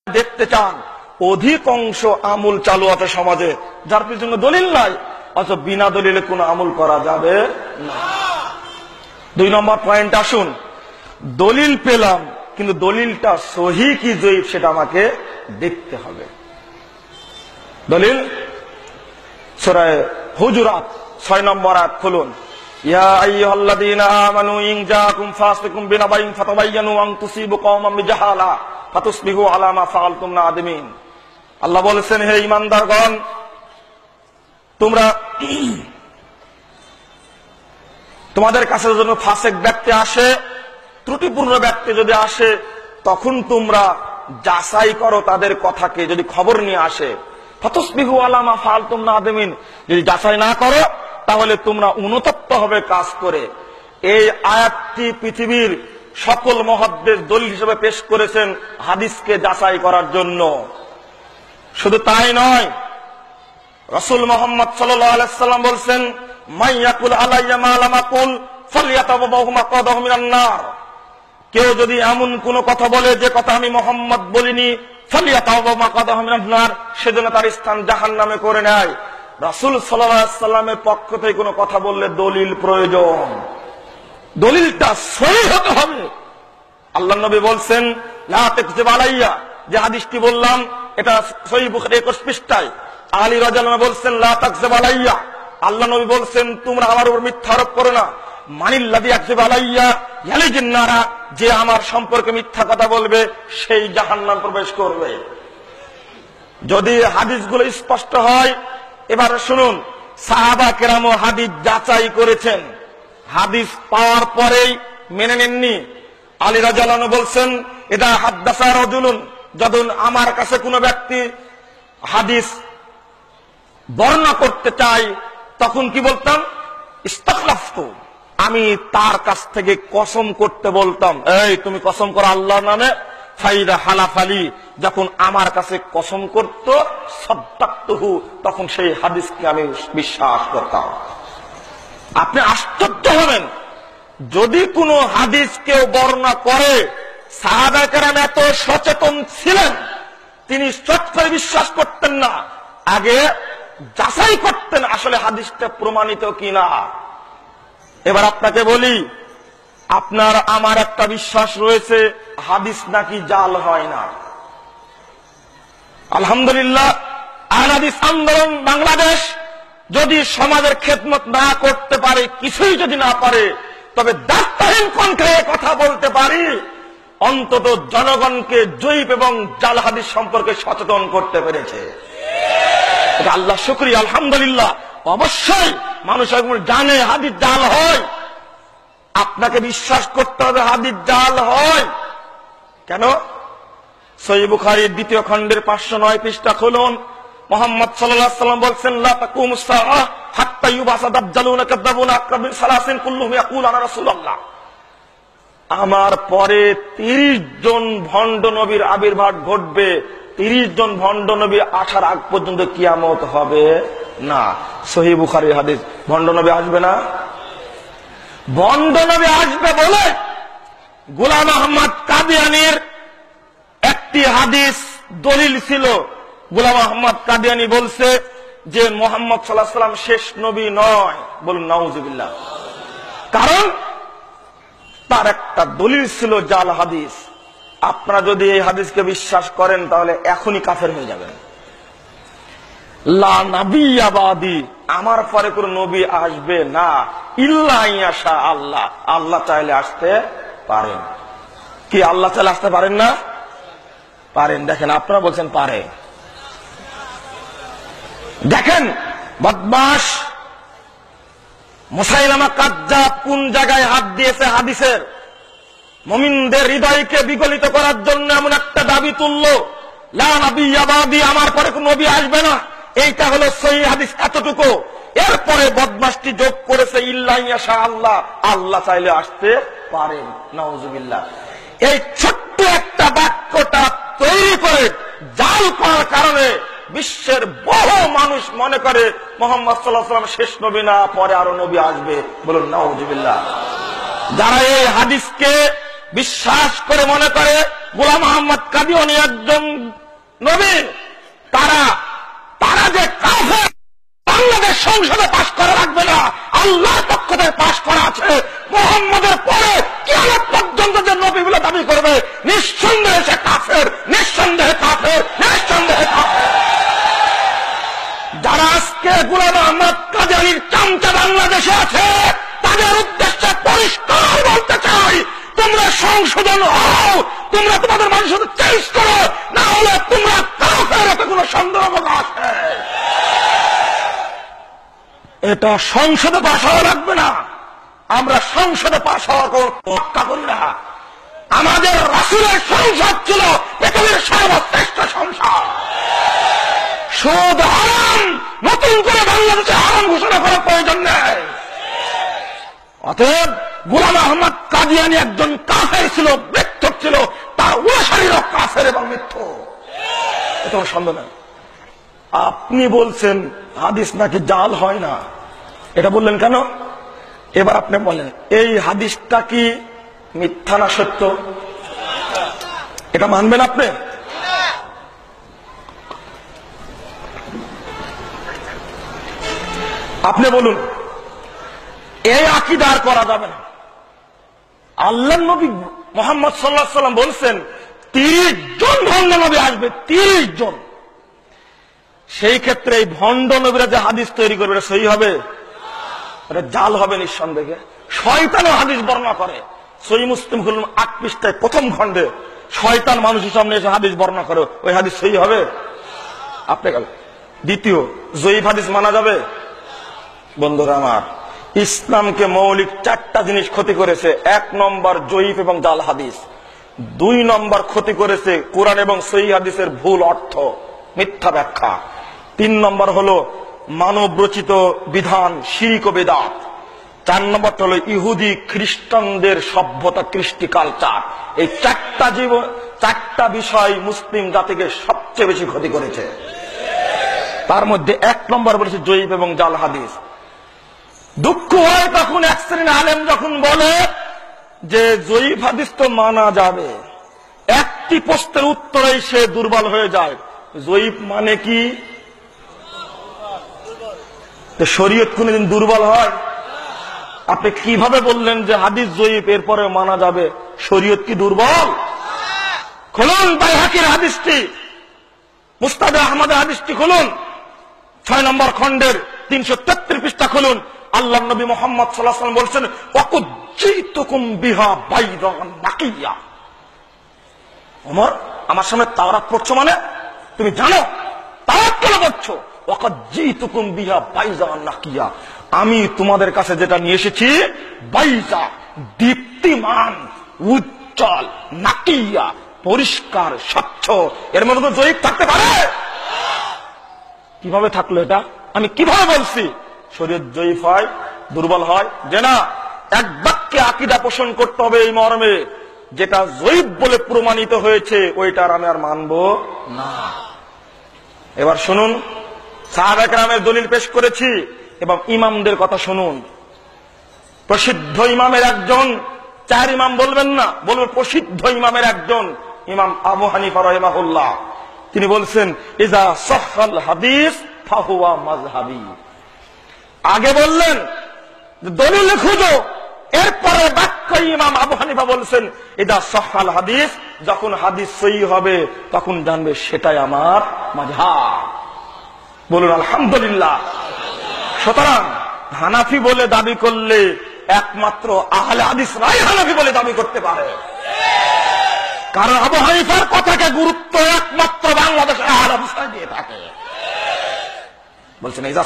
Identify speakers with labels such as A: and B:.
A: দেখতে চান অধিকাংশ আমল চালু আছে সমাজে যার পিছনে দলিল নাই, অথচ বিনা দলিলে কোনো আমল করা যাবে না। 2 নম্বর পয়েন্ট আসুন, দলিল পেলাম কিন্তু দলিলটা সহি কি জয়ীফ সেটা আমাকে দেখতে হবে। দলিল সূরা হুজুরাত 6 নম্বর আয়াত খুলুন। ইয়া আইয়ুহাল্লাযীনা আমানু ইন জাআকুম ফাসিকুম বিনাবাইন ফাতাবায়ানু আন তুসিবু কওমান বিজাহালা ফাতুসবিহু আলা মা ফাআলতুম নাদিমিন। আল্লাহ বলেছেন, হে ঈমানদারগণ, তোমরা তোমাদের কাছে যখন ফাসিক ব্যক্তি আসে, ত্রুটিপূর্ণ ব্যক্তি যদি আসে, তখন তোমরা যাচাই করো তাদের কথাকে। যদি খবর নিয়ে আসে, ফাতুসবিহু আলা মা ফাআলতুম নাদিমিন, যদি যাচাই না করো তাহলে তোমরা অনুতপ্ত হবে কাজ করে। এই আয়াতটি পৃথিবীর সকল মুহাদ্দিস দলিল হিসেবে পেশ করেছেন হাদিসকে যাচাই করার জন্য। শুধু তাই নয়, রাসূল মুহাম্মদ সাল্লাল্লাহু আলাইহি ওয়াসাল্লাম বলেছেন, মাইয়াকুল আলাইয়া মা লাম আকুল ফালইয়াতাবাওয়াহু মাকআদাহু মিনান নার। কেউ যদি এমন কোন কথা বলে যে কথা আমি মুহাম্মদ বলিনি, ফালইয়াতাবাওয়াহু মাকআদাহু মিনান নার, সেজন্য তার স্থান জাহান্নামে করে নেয়। রাসূল সাল্লাল্লাহু আলাইহি ওয়াসাল্লামের পক্ষ থেকে কোনো কথা বললে দলিল প্রয়োজন, দলিলটা সহিহ হতে হবে। আল্লাহর নবী বলছেন, লা তাকযিব আলাইয়া, যে হাদিসটি বললাম এটা সহিহ বুখারী 21 পৃষ্ঠায়। আলী রাদিয়াল্লাহু আনহু বলছেন, লা তাকযিব আলাইয়া, আল্লাহ নবী বলছেন তোমরা আমার উপর মিথ্যা আরোপ করো না। মানিল্লাযী ইয়াকযিব আলাইয়া ইয়ালিজিন নারা, যে আমার সম্পর্কে মিথ্যা কথা বলবে সেই জাহান্নাম প্রবেশ করবে। যদি হাদিসগুলো স্পষ্ট হয়, এবার শুনুন, সাহাবা কেরাম হাদিস যাচাই করেছেন, হাদিস পাওয়ার পরেই মেনে নেননি। আলী রাদিয়াল্লাহু আনহু বলছেন, এটা হাদ্দাসা রাজুলুন, যখন আমার কাছে কোনো ব্যক্তি হাদিস বর্ণনা করতে চাই তখন কি বলতাম, ইস্তাখলাফতু, আমি তার কাছ থেকে কসম করতে বলতাম। এই তুমি কসম করো আল্লাহর নামে। ফাইদা হালাফালি, যখন আমার কাছে কসম করত, সাদ্দাকতুহু, তখন সেই হাদিসকে আমি বিশ্বাস করতাম। আপনি আশ্চর্য হবেন, যদি কোনো হাদিস কেউ বর্ণনা করে, সাহাবা কেরাম এত সচেতন ছিলেন, তিনি চট করে বিশ্বাস করতেন না, আগে যাচাই করতেন আসলে হাদিসটা প্রমাণিত কিনা। এবার আপনাকে বলি, আপনার আমার একটা বিশ্বাস রয়েছে হাদিস নাকি জাল হয় না। আলহামদুলিল্লাহ, আহলে হাদিস আন্দোলন বাংলাদেশ যদি সমাজের খেদমত না করতে পারে, কিছুই যদি না পারে, তবে দায়িত্বহীন কণ্ঠে কথা বলতে পারি, অন্তত জনগণকে জয়ীফ এবং জাল হাদিস সম্পর্কে সচেতন করতে পেরেছে। এটা আল্লাহ শুকরিয়া, আলহামদুলিল্লাহ। অবশ্যই মানুষ এখন জানে হাদিস জাল হয়, আপনাকে বিশ্বাস করতে হবে হাদিস জাল হয়। কেন? সহিহ বুখারীর 2 খণ্ডের 509 পৃষ্ঠা খুলুন। মুহাম্মদ সাল্লাল্লাহু আলাইহি ওয়াসাল্লাম বলছেন, লা তাকুমুস সাআহ হাত্তা ইউবাসা দাজ্জালুনা কাযাবুনা আকরাবিন সালাসিন কুল্লুহুম ইয়াকুলু আনা রাসূলুল্লাহ। আমার পরে 30 জন ভণ্ড নবীর আবির্ভাব ঘটবে। 30 জন ভণ্ড নবী আসার আগ পর্যন্ত কিয়ামত হবে না। সহিহ বুখারীর হাদিস। ভণ্ড নবী আসবে না? ভণ্ড নবী আসবে বলে গোলাম আহমদ কাদিয়ানীর একটি হাদিস দলিল ছিল। গোলাম আহমদ কাদিয়ানী বলছে যে মুহাম্মদ সাল্লাল্লাহু আলাইহি ওয়াসাল্লাম শেষ নবী নয়। বলুন নাউজুবিল্লাহ। কারণ তার একটা দলিল ছিল জাল হাদিস। আপনারা যদি এই হাদিসকে বিশ্বাস করেন তাহলে এখনই কাফের হয়ে যাবেন। লা নাবিয়্যা বাদি, আমার পরে কোন নবী আসবে না, ইল্লা ইয়াশা আল্লাহ, আল্লাহ চাইলে আসতে পারেন। কি আল্লাহ চাইলে আসতে পারেন না? পারেন। দেখেন, আপনারা বলছেন পারে। দেখেন বদমাশ মুসাইলামা কাজ্জাব কোন জায়গায় হাত দিয়েছে হাদিসের। মুমিনদের হৃদয়কে বিগলিত করার জন্য এমন একটা দাবি তুলল, লা নাবিয়্যা বাদি, আমার পরে কোন নবী আসবে না। এইটা হলো সহিহ হাদিস এতটুকু। এরপরে বদমাশটি যোগ করেছে ইল্লা ইয়াশা আল্লাহ, আল্লাহ চাইলে আসতে পারেন। নাউজুবিল্লাহ। এই ছোট্ট একটা বাক্যটা তৈরি করে জাল করার কারণে বিশ্বের বহু মানুষ মনে করে মুহাম্মদ সাল্লাল্লাহু আলাইহি ওয়াসাল্লাম শেষ নবী না, পরে আরো নবী আসবে। বলুন নাউজুবিল্লাহ। যারা এই হাদিসকে বিশ্বাস করে মনে করে গোলাম মোহাম্মদ কাদিয়ানী একজন নবী, তারা যে কাফের, বাংলাদেশ সংসদে পাশ করা লাগবে না, আল্লাহর পক্ষ থেকে পাশ করা আছে। মুহাম্মদের পরে কিয়ামত পর্যন্ত যে নবীগুলো দাবি করবে, নিঃসন্দেহে সে কাফের, নিঃসন্দেহে কাফের, নিঃসন্দেহে কাফের। যারা আজকে গোলাম মোহাম্মদ কাদিয়ানীর চামচা বাংলাদেশে আছে, তাদের উদ্দেশ্যে পরিষ্কার বলতে চাই, তোমরা সংশোধন হও, তোমরা তোমাদের মানুষের চেঞ্জ করো, না হলে তোমরা কাফের, এতে কোনো সন্দেহ আছে? এটা সংসদে পাশ হওয়া লাগবে না, আমরা সংসদে পাশ হওয়ার রক্ষা করি না। আমাদের রাসূলের সংসদ ছিল পৃথিবীর সর্বশ্রেষ্ঠ সংসদ। সুদ হারাম, নতুন করে বাংলাদেশে হারাম ঘোষণা করার প্রয়োজন নেই। অতএব গোলাম আহমদ কাদিয়ানী একজন কাফের ছিল, মিথ্যক ছিল, তার অনুসারীরাও কাফের এবং মিথ্যক, এটা সন্দেহ নেই। আপনি বলছেন হাদিস নাকি জাল হয় না, এটা বললেন কেন? এবার আপনি বলেন এই হাদিসটা কি মিথ্যা না সত্য? এটা মানবেন আপনি? আপনি বলুন, এই আকীদা আর করা যাবে না। আল্লাহর নবী মুহাম্মদ সাল্লাল্লাহু আলাইহি ওয়াসাল্লাম বলছেন 30 জন ভণ্ড নবী আসবে, 30 জন। সেই ক্ষেত্রে এই ভণ্ড নবীরা যে হাদিস তৈরি করবে, এটা সহি হবে? এটা জাল হবে নিঃসন্দেহে। শয়তানও হাদিস বর্ণনা করে। সহিহ মুসলিম খুলুন 8 পৃষ্ঠায় প্রথম খণ্ডে শয়তান মানুষের সামনে এসে হাদিস বর্ণনা করে, ওই হাদিস সহি হবে? আপনি দ্বিতীয়, জয়ীফ হাদিস মানা যাবে? বন্ধুরা আমার, ইসলামকে মৌলিক 4টা জিনিস ক্ষতি করেছে। 1 নম্বর জয়ীফ এবং জাল হাদিস। 2 নম্বর ক্ষতি করেছে কোরআন এবং সহিহ হাদিসের ভুল অর্থ, মিথ্যা ব্যাখ্যা। 3 নম্বর হলো মানব রচিত বিধান, শিরক ও বিদআত। 4 নম্বরটা হলো ইহুদি খ্রিস্টানদের সভ্যতা, কৃষ্টি, কালচার। এই 4টা বিষয় মুসলিম জাতিকে সবচেয়ে বেশি ক্ষতি করেছে। তার মধ্যে 1 নম্বর বলেছে জয়ীফ এবং জাল হাদিস। দুঃখ হয় তখন এক শ্রেণীর আলেম যখন বলে যে জয়ীফ হাদিস তো মানা যাবে, একটি প্রশ্নের উত্তরেই সে দুর্বল হয়ে যায়। জয়ীফ মানে কি? শরীয়ত কোনদিন দুর্বল হয়? আপনি কিভাবে বললেন যে হাদিস জয়ীফ এরপরে মানা যাবে? শরীয়ত কি দুর্বল? খুলুন বাইহাকির হাদিসটি, মুস্তাদ আহমদের হাদিসটি খুলুন, 6 নম্বর খণ্ডের 333 পৃষ্ঠা খুলুন। আল্লাহর নবী মুহাম্মদ সাল্লাল্লাহু আলাইহি ওয়াসাল্লাম বলছেন, ওয়াকুজিতুকুম বিহা বাইদান নাকিয়া। ওমর, আমার সামনে তাওরাত পড়ছো মানে তুমি জানো তাওরাত কেন পড়ছো? ওয়াকুজিতুকুম বিহা বাইদান নাকিয়া, আমি তোমাদের কাছে যেটা নিয়ে এসেছি বাইজা, দীপ্তিমান, উজ্জ্বল, নাকিয়া, পরিষ্কার, স্বচ্ছ। এর মধ্যে তো জয়ীফ থাকতে পারে? কিভাবে থাকলো এটা? আমি কিভাবে বলছি শরীয়ত জয়ীফ হয়, দুর্বল হয়? যে না, এক বাক্যে আকীদা পোষণ করতে হবে এই মর্মে, যেটা জয়ীফ বলে প্রমাণিত হয়েছে ওইটার আমি আর মানব না। এবার শুনুন, সাহাবা কেরামের দলিল পেশ করেছি এবং ইমামদের কথা শুনুন। প্রসিদ্ধ ইমামের একজন, 4 ইমাম বলবেন না, বলবেন প্রসিদ্ধ ইমামের একজন, ইমাম আবু হানিফা রাহিমাহুল্লাহ। তিনি বলছেন, ইজা সাহহাল হাদিস ফাহুয়া মাযহাবি। আগে বললেন দলিল খুঁজো, এরপরে বাক্য ইমাম আবু হানিফা বলছেন, ইজা সাহহাল হাদিস, যখন হাদিস সহিহ হবে তখন জানবে সেটাই আমার মাযহাব। বলুন আলহামদুলিল্লাহ। সুতরাং হানাফি বলে দাবি করলে একমাত্র আহলে হাদিসরাই হানাফি বলে দাবি করতে পারে, কারণ আবু হানিফার কথাকে গুরুত্ব একমাত্র বাংলাদেশের আহলে হাদিসরাই দিয়ে থাকে। বলছেন ইজা